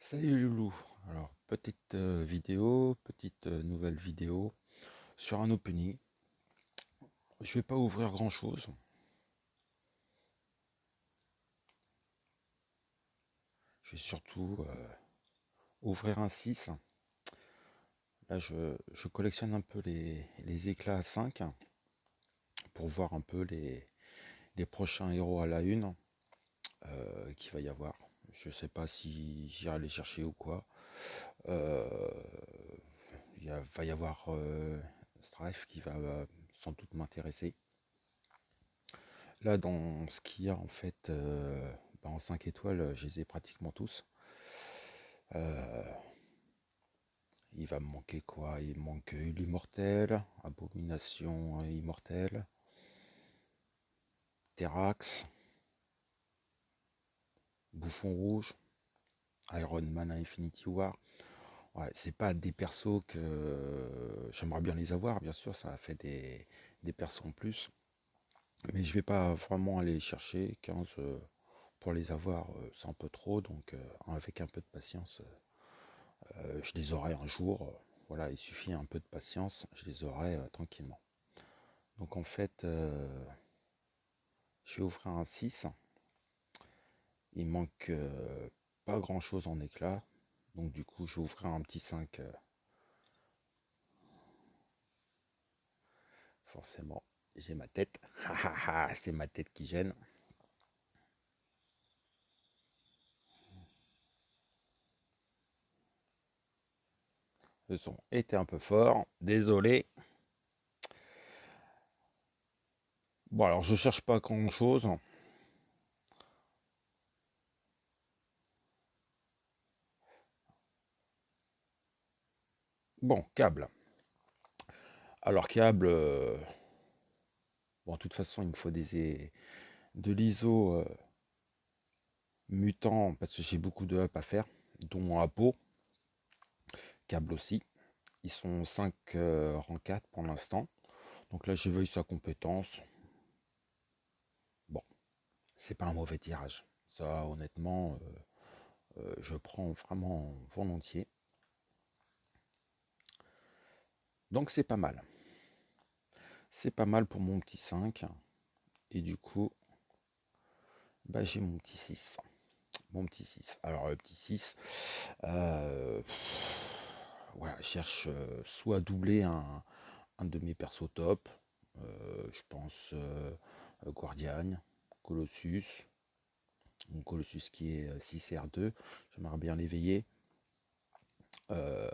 Salut Loulou. Alors, petite vidéo, petite nouvelle vidéo sur un opening. Je vais pas ouvrir grand chose. Je vais surtout ouvrir un 6. Là, je collectionne un peu les éclats à 5 pour voir un peu les prochains héros à la une qu'il va y avoir. Je sais pas si j'irai les chercher ou quoi. Euh, va y avoir Strife qui va sans doute m'intéresser. Là, dans ce qu'il y a en fait en 5 étoiles, je les ai pratiquement tous. Euh, il va me manquer quoi? Il me manque l'immortel, Abomination immortelle, Terrax, Bouffon rouge, Iron Man à Infinity War. Ouais, c'est pas des persos que j'aimerais bien les avoir, bien sûr, ça a fait des persos en plus. Mais je vais pas vraiment aller chercher 15 pour les avoir, c'est un peu trop, donc avec un peu de patience. Je les aurai un jour. Voilà, il suffit un peu de patience, je les aurai tranquillement. Donc en fait, je vais ouvrir un 6. Il manque pas grand chose en éclat. Donc du coup, je vais ouvrir un petit 5. Forcément, j'ai ma tête. C'est ma tête qui gêne. Le son était un peu fort. Désolé. Bon, alors je cherche pas grand chose. Bon, câble. Alors câble, bon, de toute façon, il me faut de l'ISO mutant parce que j'ai beaucoup de up à faire, dont à peau, câble aussi. Ils sont 5 rang 4 pour l'instant. Donc là, j'évalue sa compétence. Bon, c'est pas un mauvais tirage. Ça, honnêtement, je prends vraiment volontiers. Donc c'est pas mal. C'est pas mal pour mon petit 5. Et du coup, bah, j'ai mon petit 6. Mon petit 6. Alors, le petit 6, euh, voilà, je cherche soit à doubler un de mes persos top. Je pense Guardian, Colossus. Donc Colossus qui est 6R2. J'aimerais bien l'éveiller. Euh,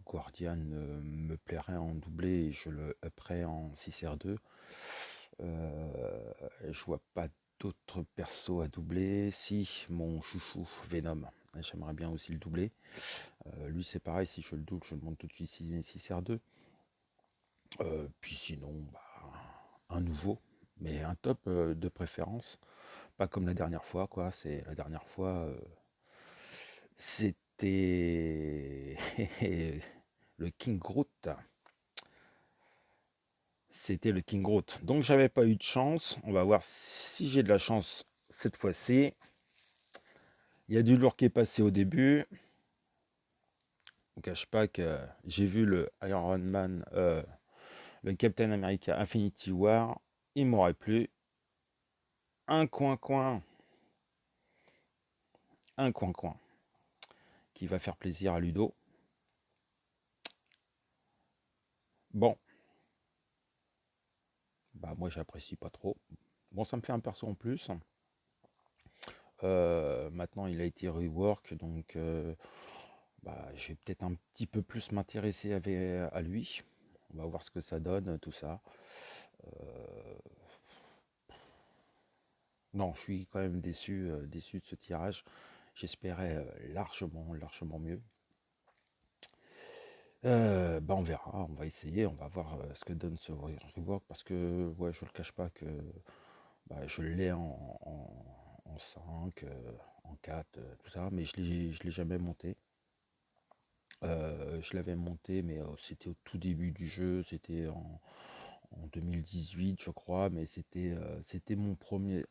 Guardian me plairait en doublé et je le upperai en 6R2. Je vois pas d'autres persos à doubler. Si, mon chouchou Venom. J'aimerais bien aussi le doubler. Lui c'est pareil, si je le double, je le monte tout de suite 6R2. Puis sinon, bah, un nouveau, mais un top de préférence. Pas comme la dernière fois, quoi. C'est la dernière fois, c'était le King Groot. C'était le King Groot. Donc j'avais pas eu de chance. On va voir si j'ai de la chance cette fois-ci. Il y a du lourd qui est passé au début. Je ne cache pas que j'ai vu le Iron Man, le Captain America Infinity War. Il m'aurait plu. Un coin-coin. Un coin-coin. Qui va faire plaisir à Ludo. Bon. Bah moi j'apprécie pas trop. Bon, ça me fait un perso en plus. Maintenant il a été rework, donc bah, je vais peut-être un petit peu plus m'intéresser à lui. On va voir ce que ça donne, tout ça. Euh, non, je suis quand même déçu de ce tirage. J'espérais largement mieux. Bah on verra, on va essayer, on va voir ce que donne ce rework parce que ouais, je le cache pas que bah, je l'ai en 5, en 4, tout ça, mais je l'ai jamais monté. Je l'avais monté, mais c'était au tout début du jeu, c'était en 2018, je crois, mais c'était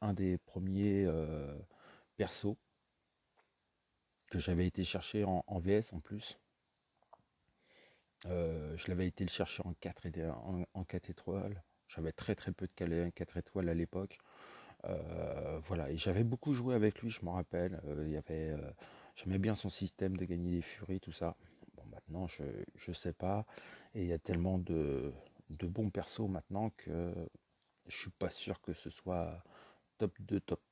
un des premiers persos que j'avais été chercher en VS en plus. Je l'avais été le chercher en 4, en 4 étoiles. J'avais très très peu de 4 étoiles à l'époque. Voilà, et j'avais beaucoup joué avec lui, je m'en rappelle. J'aimais bien son système de gagner des furies, tout ça. Bon, maintenant, je sais pas. Et il y a tellement de bons persos maintenant que je suis pas sûr que ce soit top de top.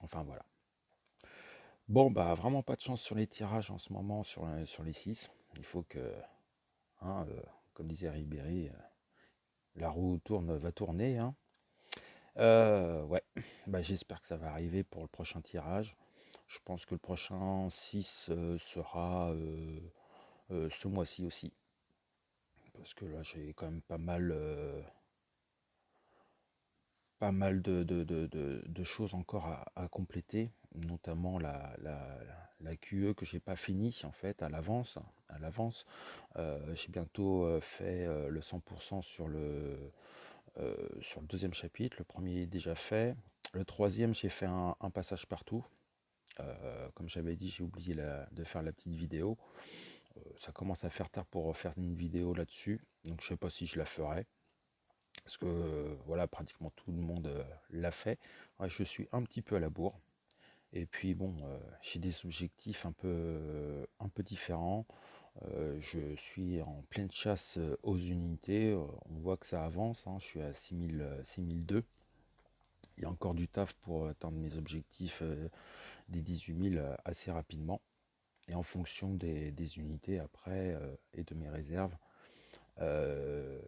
Enfin, voilà. Bon, bah, vraiment pas de chance sur les tirages en ce moment, sur les 6. Il faut que, hein, comme disait Ribéry, la roue tourne, va tourner, hein. Ouais, bah, j'espère que ça va arriver pour le prochain tirage. Je pense que le prochain 6 sera ce mois-ci aussi. Parce que là, j'ai quand même pas mal de choses encore à compléter, notamment la QE que j'ai pas fini en fait à l'avance. J'ai bientôt fait le 100% sur le deuxième chapitre. Le premier est déjà fait. Le troisième, j'ai fait un passage partout. Comme j'avais dit, j'ai oublié de faire la petite vidéo. Ça commence à faire tard pour faire une vidéo là-dessus, donc je sais pas si je la ferai. Parce que voilà, pratiquement tout le monde l'a fait. Ouais, je suis un petit peu à la bourre. Et puis bon, j'ai des objectifs un peu différents. Je suis en pleine chasse aux unités. On voit que ça avance, hein. Je suis à 6000, 6002. Il y a encore du taf pour atteindre mes objectifs des 18 000 assez rapidement. Et en fonction des unités après et de mes réserves, euh,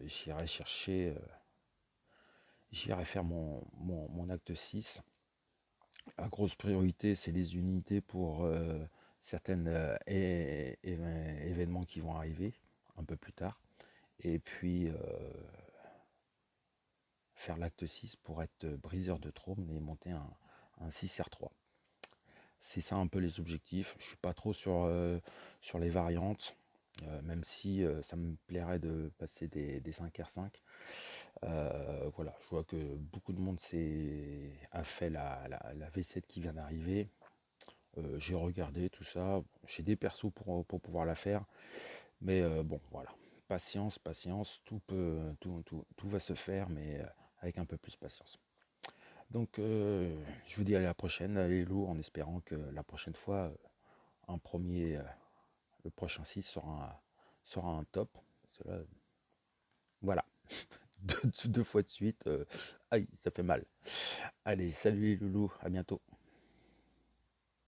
j'irai chercher, j'irai faire mon acte 6. La grosse priorité, c'est les unités pour certains événements qui vont arriver un peu plus tard. Et puis faire l'acte 6 pour être briseur de trône et monter un 6R3. C'est ça un peu les objectifs. Je suis pas trop sur les variantes, même si ça me plairait de passer des 5R5. Voilà, je vois que beaucoup de monde a fait la V7 qui vient d'arriver. J'ai regardé tout ça. J'ai des persos pour pouvoir la faire. Mais bon, voilà. Patience, patience, tout va se faire, mais avec un peu plus de patience. Donc, je vous dis à la prochaine, allez lourd, en espérant que la prochaine fois, le prochain 6 sera un top. Cela, voilà, deux fois de suite, aïe, ça fait mal. Allez, salut les loulous, à bientôt.